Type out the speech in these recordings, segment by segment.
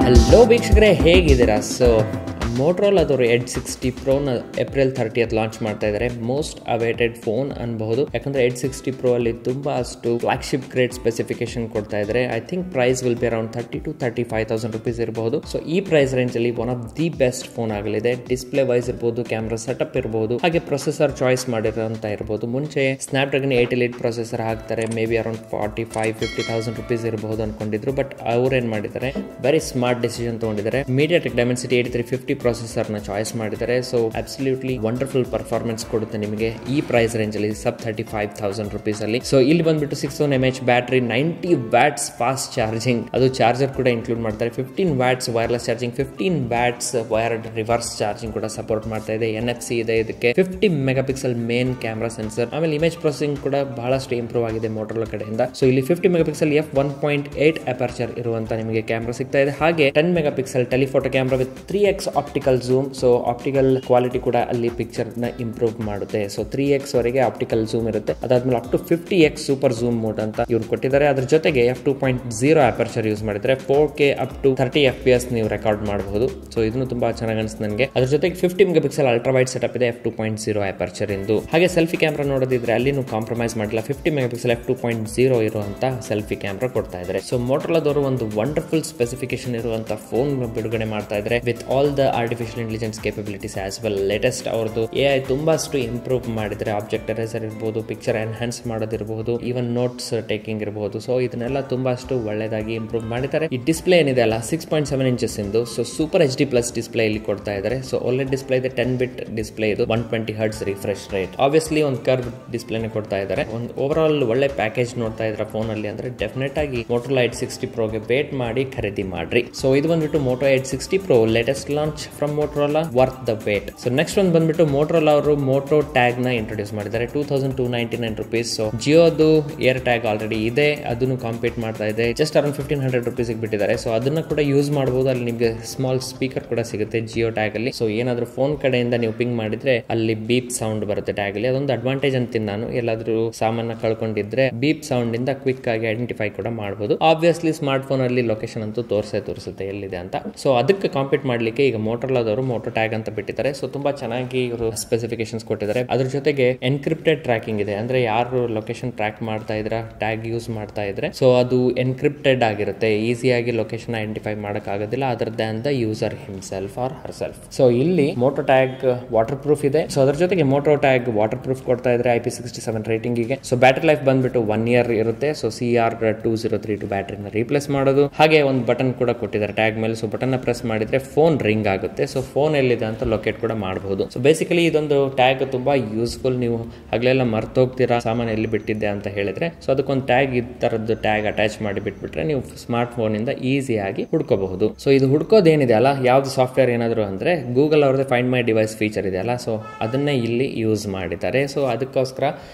Hello ವೀಕ್ಷಕರೇ, ಹೇಗಿದ್ದೀರಾ? So ಮೋಟರೋಲಾದವರು ಎಡ್ಜ್ 60 ಪ್ರೋನ ಏಪ್ರಿಲ್ 30th ಲಾಂಚ್ ಮಾಡ್ತಾ ಇದ್ದಾರೆ. ಮೋಸ್ಟ್ ಅವೇಟೆಡ್ ಫೋನ್ ಅನ್ಬಹುದು, ಯಾಕಂದ್ರೆ ಎಡ್ಜ್ 60 ಪ್ರೋ ಅಲ್ಲಿ ತುಂಬಾ ಅಷ್ಟು ಫ್ಲಾಗ್ಶಿಪ್ ಗ್ರೇಡ್ ಸ್ಪೆಸಿಫಿಕೇಶನ್ ಕೊಡ್ತಾ ಇದ್ದಾರೆ. I think price will be around 30,000 to 35,000 rupees ಇರಬಹುದು. ಸೊ ಈ ಪ್ರೈಸ್ ರೇಂಜ್ ಅಲ್ಲಿ one of the best phone ಆಗಲಿದೆ. ಡಿಸ್ಪ್ಲೇ ವೈಸ್ ಇರಬಹುದು, ಕ್ಯಾಮ್ರಾ ಸೆಟಪ್ ಇರಬಹುದು, ಹಾಗೆ ಪ್ರೊಸೆಸರ್ ಚಾಯ್ಸ್ ಮಾಡಿರೋಂತ ಇರಬಹುದು. ಮುಂಚೆ ಸ್ನ್ಯಾಪ್ಡ್ರಾಗನ್ 888 ಪ್ರೊಸೆಸರ್ ಹಾಕ್ತಾರೆ, ಮೇ ಬಿ ಅರೌಂಡ್ 45,000-50,000 rupees ಇರಬಹುದು ಅನ್ಕೊಂಡಿದ್ರು. ಬಟ್ ಅವ್ರೇನ್ ಮಾಡಿದ್ದಾರೆ, ವೆರಿ ಸ್ಮಾರ್ಟ್ ಡಿಸಿಷನ್ ತಗೊಂಡಿದ್ದಾರೆ. MediaTek Dimensity 8350 ಪ್ರೊಸೆಸರ್ ನ ಚಾಯ್ಸ್ ಮಾಡಿದ್ದಾರೆ. ಸೊ ಅಬ್ಸಲ್ಯೂಟ್ಲಿ ವಂಡರ್ಫುಲ್ ಪರ್ಫಾರ್ಮೆನ್ಸ್ ಕೊಡುತ್ತೆ ನಿಮಗೆ ಈ ಪ್ರೈಸ್ ರೇಂಜ್ ಅಲ್ಲಿ, ಸಬ್ 35,000 rupees ಅಲ್ಲಿ. ಸೊ ಇಲ್ಲಿ ಬಂದ್ಬಿಟ್ಟು 6000 mAh battery, 90 watts fast charging, ಅದು ಚಾರ್ಜರ್ ಕೂಡ ಇನ್ಕ್ಲೂಡ್ ಮಾಡ್ತಾರೆ. 15 watts wireless charging, 15 watts wired reverse charging ಕೂಡ ಸಪೋರ್ಟ್ ಮಾಡ್ತಾ ಇದೆ. NFC ಇದೆ ಇದಕ್ಕೆ. 50 ಮೆಗಾಪಿಕ್ಸೆಲ್ ಮೇನ್ ಕ್ಯಾಮ್ರಾ ಸೆನ್ಸರ್, ಆಮೇಲೆ ಇಮೇಜ್ ಪ್ರೊಸೆಸಿಂಗ್ ಕೂಡ ಬಹಳಷ್ಟು ಇಂಪ್ರೂವ್ ಆಗಿದೆ ಮೋಟರೋಲಾ ಕಡೆಯಿಂದ. ಸೊ ಇಲ್ಲಿ 50 ಮೆಗಾಪಿಕ್ಸೆಲ್ f1.8 ಅಪರ್ಚರ್ ಇರುವಂತ ನಿಮಗೆ ಕ್ಯಾಮ್ರಾ ಸಿಗ್ತಾ ಇದೆ. ಹಾಗೆ 10 megapixel telephoto camera with 3x optical zoom. So optical quality ಕೂಡ ಅಲ್ಲಿ ಪಿಕ್ಚರ್ ನ ಇಂಪ್ರೂವ್ ಮಾಡುತ್ತೆ. ಸೊ 3x ವರೆಗೆ ಆಪ್ಟಿಕಲ್ ಝೂಮ್ ಇರುತ್ತೆ. ಅದಾದ್ಮೇಲೆ up to 50x super zoom mode ಅಂತ ಇವ್ರು ಕೊಟ್ಟಿದ್ದಾರೆ. ಅದ್ರ ಜೊತೆಗೆ f2.0 ಅಪರ್ಚರ್ ಯೂಸ್ ಮಾಡಿದ್ರೆ 4K ಅಪ್ ಟು 30 FPS ನೀವು ರೆಕಾರ್ಡ್ ಮಾಡಬಹುದು. ಸೊ ಇದನ್ನು ತುಂಬಾ ಚೆನ್ನಾಗಿ ಅನಿಸ್ತು ನನಗೆ. ಅದ್ರ ಜೊತೆಗೆ 50 ಮೆಗಾಪಿಕ್ಸೆಲ್ ಅಲ್ಟ್ರಾ ವೈಡ್ ಸೆಟಪ್ ಇದೆ, f2.0 ಅಪರ್ಚರ್ ಇಂದು. ಹಾಗೆ ಸೆಲ್ಫಿ ಕ್ಯಾಮ್ರಾ ನೋಡೋದಿದ್ರೆ ಅಲ್ಲಿನೂ ಕಾಂಪ್ರಮೈಸ್ ಮಾಡಿಲ್ಲ, 50 ಮೆಗಾಪಿಕ್ಸೆಲ್ f2.0 ಇರುವಂತ ಸೆಲ್ಫಿ ಕ್ಯಾಮ್ರಾ ಕೊಡ್ತಾ ಇದ್ದಾರೆ. ಸೊ ಮೋಟರೋಲಾದವರು ಒಂದು ವಂಡರ್ಫುಲ್ ಸ್ಪೆಸಿಫಿಕೇಶನ್ ಇರುವಂತ ಫೋನ್ ಬಿಡುಗಡೆ ಮಾಡ್ತಾ ಇದ್ದಾರೆ with all the artificial intelligence capabilities as well. Latest ಅವ್ರದ್ದು AI ತುಂಬಾಷ್ಟು ಇಂಪ್ರೂವ್ ಮಾಡಿದ್ರೆ, ಆಬ್ಜೆಕ್ಟ್ ಎರೇಸರ್ ಇರಬಹುದು, ಪಿಕ್ಚರ್ ಎನ್ಹಾನ್ಸ್ ಮಾಡೋದಿರಬಹುದು, ಈವನ್ ನೋಟ್ಸ್ ಟೇಕಿಂಗ್ ಇರಬಹುದು. ಸೊ ಇದನ್ನೆಲ್ಲ ತುಂಬಾಷ್ಟು ಒಳ್ಳೆದಾಗಿ ಇಂಪ್ರೂವ್ ಮಾಡಿದ್ದಾರೆ. ಈ ಡಿಸ್ಪ್ಲೇ ಏನಿದೆ ಅಲ್ಲ, 6.7 inches ಇಂದು. So super HD plus display ಇಲ್ಲಿ ಕೊಡ್ತಾ ಇದ್ದಾರೆ. ಸೊ OLED ಡಿಸ್ಪ್ಲೇ ಇದೆ, 10-bit ಡಿಸ್ಪ್ಲೇ ಇದು, 120 Hz ರಿಫ್ರೆಶ್ ರೇಟ್. ಆಬ್ವಿಯಸ್ಲಿ ಒಂದು ಕರ್ವ್ ಡಿಸ್ಪ್ಲೇನೆ ಕೊಡ್ತಾ ಇದ್ದಾರೆ. ಒಂದು ಓವರ್ ಆಲ್ ಒಳ್ಳೆ ಪ್ಯಾಕೇಜ್ ನೋಡ್ತಾ ಇದ್ರ ಫೋನ್ ಅಲ್ಲಿ ಅಂದ್ರೆ ಡೆಫಿನೆಟ್ ಆಗಿ ಮೋಟರೋಲಾ ಎಡ್ಜ್ 60 ಪ್ರೋಗೆ ವೇಟ್ ಮಾಡಿ ಖರೀದಿ ಮಾಡ್ರಿ. ಸೊ ಇದು ಬಂದ್ಬಿಟ್ಟು Moto Edge 60 Pro latest launch from Motorola, worth the wait. So next ಒಂದು ಬಂದ್ಬಿಟ್ಟು ಮೋಟರೋಲಾ ಅವರು ಮೋಟೋ ಟ್ಯಾಗ್ ನ ಇಂಟ್ರೊಡ್ಯೂಸ್ ಮಾಡಿದ್ದಾರೆ, 2299 rupees. ಸೊ ಜಿಯೋದು ಏರ್ ಟ್ಯಾಗ್ ಆಲ್ರೆಡಿ ಇದೆ, ಅದನ್ನು ಕಾಂಪೀಟ್ ಮಾಡ್ತಾ ಇದೆ. ಜಸ್ಟ್ ಅರೌಂಡ್ 1500 rupees ಬಿಟ್ಟಿದ್ದಾರೆ. ಸೊ ಅದನ್ನ ಕೂಡ ಯೂಸ್ ಮಾಡಬಹುದು. ಅಲ್ಲಿ ನಿಮಗೆ ಸ್ಮಾಲ್ ಸ್ಪೀಕರ್ ಕೂಡ ಸಿಗುತ್ತೆ ಜಿಯೋ ಟ್ಯಾಗ್ ಅಲ್ಲಿ. ಸೊ ಏನಾದ್ರೂ ಫೋನ್ ಕಡೆಯಿಂದ ನೀವು ಪಿಂಗ್ ಮಾಡಿದ್ರೆ ಅಲ್ಲಿ ಬೀಪ್ ಸೌಂಡ್ ಬರುತ್ತೆ ಟ್ಯಾಗ್ ಅಲ್ಲಿ. ಅದೊಂದು ಅಡ್ವಾಂಟೇಜ್ ಅಂತೀನಿ ನಾನು. ಎಲ್ಲಾದ್ರೂ ಸಾಮಾನ ಕಳ್ಕೊಂಡಿದ್ರೆ ಬೀಪ್ ಸೌಂಡ್ ಇಂದ ಕ್ವಿಕ್ ಆಗಿ ಐಡೆಂಟಿಫೈ ಕೂಡ ಮಾಡಬಹುದು. ಆಬ್ವಿಯಸ್ಲಿ ಸ್ಮಾರ್ಟ್ ಫೋನ್ ಅಲ್ಲಿ ಲೊಕೇಶನ್ ಅಂತೂ ತೋರಿಸುತ್ತೆ ಎಲ್ಲಿದೆ ಅಂತ. ಸೊ ಅದಕ್ಕೆ ಕಾಂಪೀಟ್ ಮಾಡ್ಲಿಕ್ಕೆ ಈಗ ಮೋಟರೋಲಾದವರು ಮೋಟೋ ಟ್ಯಾಗ್ ಅಂತ ಬಿಟ್ಟಿದ್ದಾರೆ. ಸೊ ತುಂಬಾ ಚೆನ್ನಾಗಿ ಇವರು ಸ್ಪೆಸಿಫಿಕೇಶನ್ಸ್ ಕೊಟ್ಟಿದ್ದಾರೆ. ಅದ್ರ ಜೊತೆಗೆ ಎನ್ಕ್ರಿಪ್ಟೆಡ್ ಟ್ರ್ಯಾಕಿಂಗ್ ಇದೆ, ಅಂದ್ರೆ ಯಾರು ಲೊಕೇಶನ್ ಟ್ರ್ಯಾಕ್ ಮಾಡ್ತಾ ಇದ್ರ, ಟ್ಯಾಗ್ ಯೂಸ್ ಮಾಡ್ತಾ ಇದ್ರೆ, ಸೊ ಅದು ಎನ್ಕ್ರಿಪ್ಟೆಡ್ ಆಗಿರುತ್ತೆ. ಈಸಿಯಾಗಿ ಲೊಕೇಶನ್ ಐಡೆಂಟಿಫೈ ಮಾಡಕ್ ಆಗೋದಿಲ್ಲ other than the user himself or her self. So ಇಲ್ಲಿ ಮೋಟೋ ಟ್ಯಾಗ್ ವಾಟರ್ ಪ್ರೂಫ್ ಇದೆ. ಸೊ ಅದ್ರ ಜೊತೆಗೆ ಮೋಟೋ ಟ್ಯಾಗ್ ವಾಟರ್ ಪ್ರೂಫ್ ಕೊಡ್ತಾ ಇದ್ರೆ IP67 ರೇಟಿಂಗ್ ಗೆ. ಸೊ ಬ್ಯಾಟರಿ ಲೈಫ್ ಬಂದ್ಬಿಟ್ಟು 1 year ಇರುತ್ತೆ. ಸೊ CR2032 ಬ್ಯಾಟರಿನ ರೀಪ್ಲೇಸ್ ಮಾಡೋದು. ಹಾಗೆ ಒಂದು ಬಟನ್ ಕೂಡ ಕೊಟ್ಟಿದ್ದಾರೆ ಟ್ಯಾಗ್ ಮೇಲೆ. ಸೊ ಬಟನ್ ಪ್ರೆಸ್ ಮಾಡಿದ್ರೆ ಫೋನ್ ರಿಂಗ್ ಆಗುತ್ತೆ. ಸೊ ಫೋನ್ ಎಲ್ಲಿದೆ ಅಂತ ಲೊಕೇಟ್ ಕೂಡ ಮಾಡಬಹುದು. ಸೊ ಬೇಸಿಕಲಿ ಇದೊಂದು ಟ್ಯಾಗ್ ತುಂಬಾ ಯೂಸ್ಫುಲ್. ನೀವು ಹಗಲೆಲ್ಲ ಮರ್ತೋಗ್ತೀರಾ ಸಾಮಾನು ಎಲ್ಲಿ ಬಿಟ್ಟಿದ್ದೆ ಅಂತ ಹೇಳಿದ್ರೆ, ಸೊ ಅದಕ್ಕೊಂದು ಟ್ಯಾಗ್ ಈ ತರದ್ದು ಟ್ಯಾಗ್ ಅಟ್ಯಾಚ್ ಮಾಡಿ ಬಿಟ್ಬಿಟ್ರೆ ನೀವು ಸ್ಮಾರ್ಟ್ ಫೋನ್ ಇಂದ ಈಸಿಯಾಗಿ ಹುಡ್ಕೋಬಹುದು. ಸೊ ಇದು ಹುಡ್ಕೋದೇನಿದೆ ಅಲ್ಲ, ಯಾವ್ದು ಸಾಫ್ಟ್ವೇರ್ ಏನಾದ್ರು ಅಂದ್ರೆ ಗೂಗಲ್ ಅವ್ರದ್ದು ಫೈಂಡ್ ಮೈ ಡಿವೈಸ್ ಫೀಚರ್ ಇದೆ ಅಲ್ಲ, ಸೊ ಅದನ್ನೇ ಇಲ್ಲಿ ಯೂಸ್ ಮಾಡಿದ್ದಾರೆ. ಸೊ ಅದಕ್ಕೋಸ್ಕರ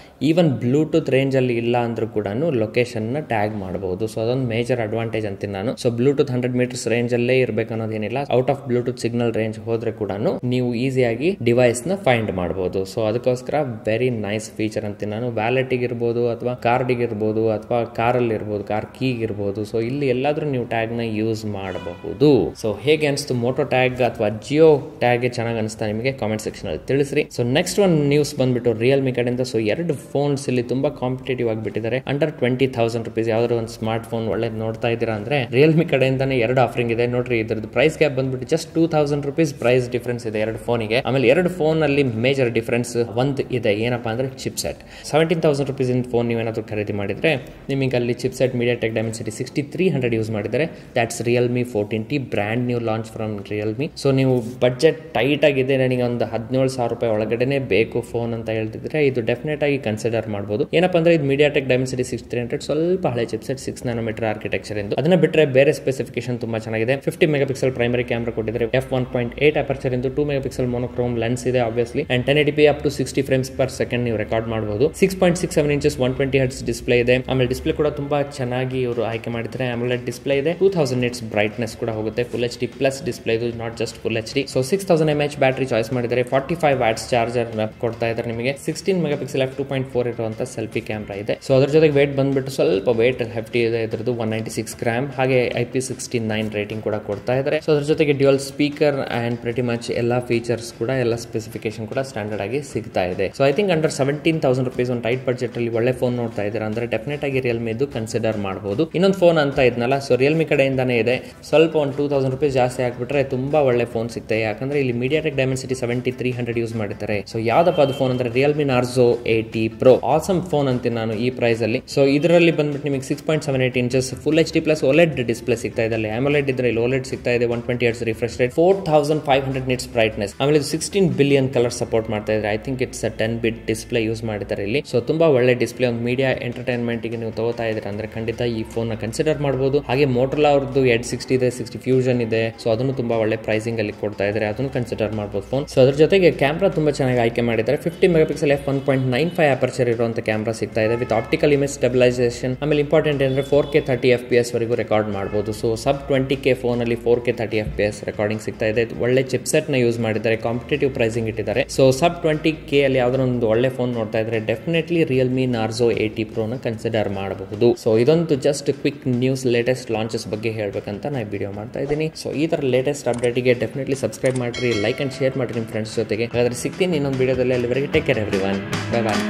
ಈವನ್ ಬ್ಲೂಟೂತ್ ರೇಂಜ್ ಅಲ್ಲಿ ಇಲ್ಲ ಅಂದ್ರೂ ಕೂಡ ಲೊಕೇಶನ್ ನ ಟ್ಯಾಗ್ ಮಾಡಬಹುದು. ಸೊ ಅದೊಂದು ಮೇಜರ್ ಅಡ್ವಾಂಟೇಜ್ ಅಂತೀನಿ ನಾನು. ಸೊ ಬ್ಲೂಟೂತ್ 100 meters ರೇಂಜ್ ಅಲ್ಲೇ ಇರ್ಬೇಕು ಅನ್ನೋದೇನಿಲ್ಲ. Out of Bluetooth signal range ಹೋದ್ರೆ ಕೂಡ ನೀವು ಈಸಿಯಾಗಿ ಡಿವೈಸ್ ನ ಫೈಂಡ್ ಮಾಡಬಹುದು. ಸೊ ಅದಕ್ಕೋಸ್ಕರ ವೆರಿ ನೈಸ್ ಫೀಚರ್ ಅಂತೀನಿ ನಾನು. ವ್ಯಾಲೆಟ್ ಇರ್ಬೋದು, ಅಥವಾ ಕಾರ್ಡ್ ಇರ್ಬೋದು, ಅಥವಾ ಕಾರಲ್ಲಿ ಇರ್ಬೋದು, ಕಾರ್ ಕೀಗ್ ಇರ್ಬೋದು. ಸೊ ಇಲ್ಲಿ ಎಲ್ಲಾದ್ರೂ ನೀವು ಟ್ಯಾಗ್ ನ ಯೂಸ್ ಮಾಡಬಹುದು. ಸೊ ಹೇಗೆ ಅನಿಸ್ತು ಮೋಟೋ ಟ್ಯಾಗ್ ಅಥವಾ ಜಿಯೋ ಟ್ಯಾಗ್ ಚೆನ್ನಾಗಿ ಅನಿಸ್ತಾ ನಿಮಗೆ ಕಾಮೆಂಟ್ ಸೆಕ್ಷನ್ ಅಲ್ಲಿ ತಿಳಿಸ್ರಿ. ಸೊ ನೆಕ್ಸ್ಟ್ ಒಂದು ನ್ಯೂಸ್ ಬಂದ್ಬಿಟ್ಟು ರಿಯಲ್ಮಿ ಕಡೆಯಿಂದ. ಸೊ 2 ಫೋನ್ಸ್ ಇಲ್ಲಿ ತುಂಬಾ ಕಾಂಪಿಟೇಟಿವ್ ಆಗಿ ಬಿಟ್ಟಿದ್ದಾರೆ, ಅಂಡರ್ 20,000 rupees. ಯಾವ್ದಾದ್ರು ಒಂದು ಸ್ಮಾರ್ಟ್ ಫೋನ್ ಒಳ್ಳೇದು ನೋಡ್ತಾ ಇದ್ದೀರಾ ಅಂದ್ರೆ ರಿಯಲ್ಮಿ ಕಡೆಯಿಂದಾನೆ 2 ಆಫರಿಂಗ್ ಇದೆ ನೋಡ್ರಿ. ಇದ್ರದ್ದು ಪ್ರೈಸ್ ಗ್ಯಾಪ್ ಬಂದ್ಬಿಟ್ಟು ಜಸ್ಟ್ 2000 rupees ಪ್ರೈಸ್ ಡಿಫರೆನ್ಸ್ ಇದೆ 2 ಫೋನಿಗೆ. ಆಮೇಲೆ 2 ಫೋನ್ ಅಲ್ಲಿ ಮೇಜರ್ ಡಿಫರೆನ್ಸ್ ಒಂದು ಇದೆ, ಏನಪ್ಪಾ ಅಂದ್ರೆ chip set. 17,000 rupees in phone ನೀವೇನಾದ್ರೂ ಖರೀದಿ ಮಾಡಿದ್ರೆ ನಿಮಗೆ ಅಲ್ಲಿ chip set MediaTek Dimensity 6300 use ಮಾಡಿದರೆ. That's Realme 14T brand new launch from Realme. So ನೀವು ಬಡ್ಜೆಟ್ ಟೈಟ್ ಆಗಿದೆ, ನನಗೆ ಒಂದು 17,000 ರೂಪಾಯಿ ಒಳಗಡೆನೆ ಬೇಕು ಫೋನ್ ಅಂತ ಹೇಳ್ತಿದ್ರೆ ಇದು ಡೆಫಿನೆಟ್ ಆಗಿ ಕನ್ಸಿಡರ್ ಮಾಡಬಹುದು. ಏನಪ್ಪಾ ಅಂದ್ರೆ ಇದು MediaTek Dimensity 6300 ಸ್ವಲ್ಪ ಹಳೆ ಚಿಪ್ ಸೆಟ್, 6 nanometer ಆರ್ಕಿಟೆಕ್ಚರ್ ಇಂದು. ಅದನ್ನ ಬಿಟ್ಟರೆ ಬೇರೆ ಸ್ಪೆಸಿಫಿಕೇಶನ್ ತುಂಬಾ ಚೆನ್ನಾಗಿದೆ. 50 ಮೆಗಾಪಿಕ್ಸೆಲ್ ಪ್ರೈಮರಿ ಕ್ಯಾಮ್ರಾ ಕೊಟ್ಟಿದ್ದಾರೆ, f1.8 ಅಪರ್ಚರ್ ಇಂದು, 2 ಮೆಗಾಪಿಕ್ಸೆಲ್ ಮೋನೋಕ್ರೋಮ್ ಲೆನ್ಸ್ ಇದೆ obviously, and 1080p up to 60 frames per second ನೀವು ರೆಕಾರ್ಡ್ ಮಾಡಬಹುದು. 6.67 inches 120 Hz ಡಿಸ್ಪ್ಲೇ ಇದೆ. ಆಮೇಲೆ ಡಿಸ್ಪ್ಲೇ ಕೂಡ ತುಂಬಾ ಚೆನ್ನಾಗಿ ಇವರು ಆಯ್ಕೆ ಮಾಡಿದ್ದಾರೆ. AMOLED ಡಿಸ್ಪ್ಲೇ ಇದೆ, 2000 nits ಬ್ರೈಟ್ನೆಸ್ ಕೂಡ ಹೋಗುತ್ತೆ. ಫುಲ್ HD ಪ್ಲಸ್ ಡಿಸ್ಪ್ಲೇ ಇದು, not just full HD. So 6000 mAh battery choice ಮಾಡಿದ್ದಾರೆ. 45 watts ಚಾರ್ಜರ್ ಕೊಡ್ತಾ ಇದ್ದಾರೆ ನಿಮಗೆ. 16 ಮೆಗಾಪಿಕ್ಸೆಲ್ f2.4 2.4 ಇರುವಂತ ಸೆಲ್ಫಿ ಕ್ಯಾಮ್ರಾ ಇದೆ. ಸೊ ಅದ್ರ ಜೊತೆಗೆ ವೇಟ್ ಬಂದ್ಬಿಟ್ಟು ಸ್ವಲ್ಪ ವೇಟ್ ಹೆಫ್ಟಿ ಇದೆ, ಇದ್ರದ್ದು 196 ಗ್ರಾಮ್. ಹಾಗೆ IP69 ರೇಟಿಂಗ್ ಕೂಡ ಕೊಡ್ತಾ ಇದ್ದಾರೆ. ಸೊ ಅದ್ರ ಜೊತೆಗೆ dual speaker and pretty much ಎಲ್ಲಾ ಫೀಚರ್ಸ್ ಕೂಡ ಎಲ್ಲ ಸ್ಪೆಸಿಫಿಕೇಶನ್ ಕೂಡ ಸ್ಟ್ಯಾಂಡರ್ಡ್ ಆಗಿ ಸಿಗ್ತಾ ಇದೆ. So I think under 17,000 rupees ಒಂದು ಟೈಟ್ ಬಡ್ಜೆಟ್ ಅಲ್ಲಿ ಒಳ್ಳೆ ಫೋನ್ ನೋಡ್ತಾ ಇದ್ದೀರಾ ಅಂದ್ರೆ ಡೆಫಿನೆಟ್ ಆಗಿ ರಿಯಲ್ಮಿ ಇದು ಕನ್ಸಿಡರ್ ಮಾಡಬಹುದು. ಇನ್ನೊಂದು ಫೋನ್ ಅಂತ ಇದ್ನಲ್ಲ, ಸೊ ರಿಯಲ್ಮಿ ಕಡೆಯಿಂದಾನೇ ಇದೆ. ಸ್ವಲ್ಪ ಒಂದು 2,000 rupees ಜಾಸ್ತಿ ಹಾಕ್ಬಿಟ್ರೆ ತುಂಬಾ ಒಳ್ಳೆ ಫೋನ್ ಸಿಗ್ತದೆ. ಯಾಕಂದ್ರೆ ಇಲ್ಲಿ MediaTek Dimensity 7300 ಯೂಸ್ ಮಾಡಿದ್ದಾರೆ. ಸೊ ಯಾವ್ದಪ್ಪ ಅದು ಫೋನ್ ಅಂದ್ರೆ Realme Narzo 80 Pro. Awesome phone ಅಂತೀನಿ ನಾನು ಈ ಪ್ರೈಸ್ ಅಲ್ಲಿ. ಸೊ ಇದರಲ್ಲಿ ಬಂದ್ಬಿಟ್ಟು ನಿಮಗೆ 6.78 inches full HD plus OLED display ಸಿಗ್ತಾ ಇದೆ. ಅಲ್ಲಿ AMOLED ಇದ್ರೆ ಇಲ್ಲಿ OLED ಸಿಗ್ತಾ ಇದೆ. 120 Hz refresh rate, 4500 nits brightness. ಆಮೇಲೆ 16 ಬಿಲಿಯನ್ ಕಲರ್ ಸಪೋರ್ಟ್ ಮಾಡ್ತಾ ಇದ್ದಾರೆ. I think it's 10-bit display use ಮಾಡಿದ್ದಾರೆ ಇಲ್ಲಿ. ಸೊ ತುಂಬಾ ಒಳ್ಳೆ ಡಿಸ್ಪ್ಲೇ. ಒಂದು ಮೀಡಿಯಾ ಎಂಟರ್ಟೈನ್ಮೆಂಟ್ ಗೆ ನೀವು ತಗೋತಾ ಇದ್ದೀರಾ ಅಂದ್ರೆ ಖಂಡಿತ ಈ ಫೋನ್ ನ ಕನ್ಸಿಡರ್ ಮಾಡಬಹುದು. ಹಾಗೆ Motorola ಅವ್ರದ್ದು Edge 60 ಇದೆ, 60 Fusion ಇದೆ. ಸೊ ಅದನ್ನು ತುಂಬಾ ಒಳ್ಳೆ ಪ್ರೈಸಿಂಗ್ ಅಲ್ಲಿ ಕೊಡ್ತಾ ಇದ್ದಾರೆ, ಅದನ್ನು ಕನ್ಸಿಡರ್ ಮಾಡಬಹುದು ಫೋನ್. ಸೊ ಅದ್ರ ಜೊತೆಗೆ ಕ್ಯಾಮ್ರಾ ತುಂಬಾ ಚೆನ್ನಾಗಿ ಆಯ್ಕೆ ಮಾಡಿದ್ದಾರೆ. 50 ಮೆಗಾಪಿಕ್ಸೆಲ್ f1.95 ಅಪರ್ಚರ್ ಇರುವಂತ ಕ್ಯಾಮ್ರಾ ಸಿಗ್ತಾ ಇದೆ ವಿತ್ ಆಪ್ಟಿಕಲ್ ಇಮೇಜ್ ಸ್ಟೆಬಿಲೈಸೇಷನ್. ಆಮೇಲೆ ಇಂಪಾರ್ಟೆಂಟ್ ಅಂದ್ರೆ 4K 30 FPS ವರೆಗೂ ರೆಕಾರ್ಡ್ ಮಾಡಬಹುದು. ಸೊ ಸಬ್ 20K ಫೋನ್ ಅಲ್ಲಿ 4K 30 FPS ರೆಕಾರ್ಡಿಂಗ್ ಸಿಗ್ತಾ ಇದೆ. ಒಳ್ಳೆ ಚಿಪ್ಸೆಟ್ ನ ಯೂಸ್ ಮಾಡಿದ್ದಾರೆ, ಕಾಂಪಿಟೇಟಿವ್ ಪ್ರೈಸಿಂಗ್ ಇಟ್ಟಿದ್ದಾರೆ. ಸೊ ಸಬ್ 20K ಅಲ್ಲಿ ಯಾವ್ದಾರ ಒಂದು ಒಳ್ಳೆ ಫೋನ್ ನೋಡ್ತಾ ಇದ್ರೆ ಡೆಫಿನೆಟ್ಲಿ ರಿಯಲ್ಮಿ ನಾರ್ಜೋ 80 Pro ನ ಕನ್ಸಿಡರ್ ಮಾಡಬಹುದು. ಸೊ ಇದೊಂದು just quick news, latest launches ಬಗ್ಗೆ ಹೇಳ್ಬೇಕಂತ ನಾನು ವಿಡಿಯೋ ಮಾಡ್ತಾ ಇದ್ದೀನಿ. ಸೊ ಈ ತರ ಲೇಟೆಸ್ಟ್ ಅಪ್ಡೇಟ್ಗೆ ಡೆಫಿನೆಟ್ಲಿ ಸಬ್ಸ್ಕ್ರೈಬ್ ಮಾಡ್ರಿ, ಲೈಕ್ ಅಂಡ್ ಶೇರ್ ಮಾಡ್ರಿ ನಿಮ್ಮ ಫ್ರೆಂಡ್ಸ್ ಜೊತೆಗೆ. ಹಾಗಾದ್ರೆ ಸಿಗ್ತೀನಿ ಇನ್ನೊಂದು ವಿಡಿಯೋದಲ್ಲಿ. ಅಲ್ಲಿವರೆಗೆ ಟೇಕ್ ಕೇರ್ ಎವ್ರಿವನ್, ಬೈ ಬಾಯ್.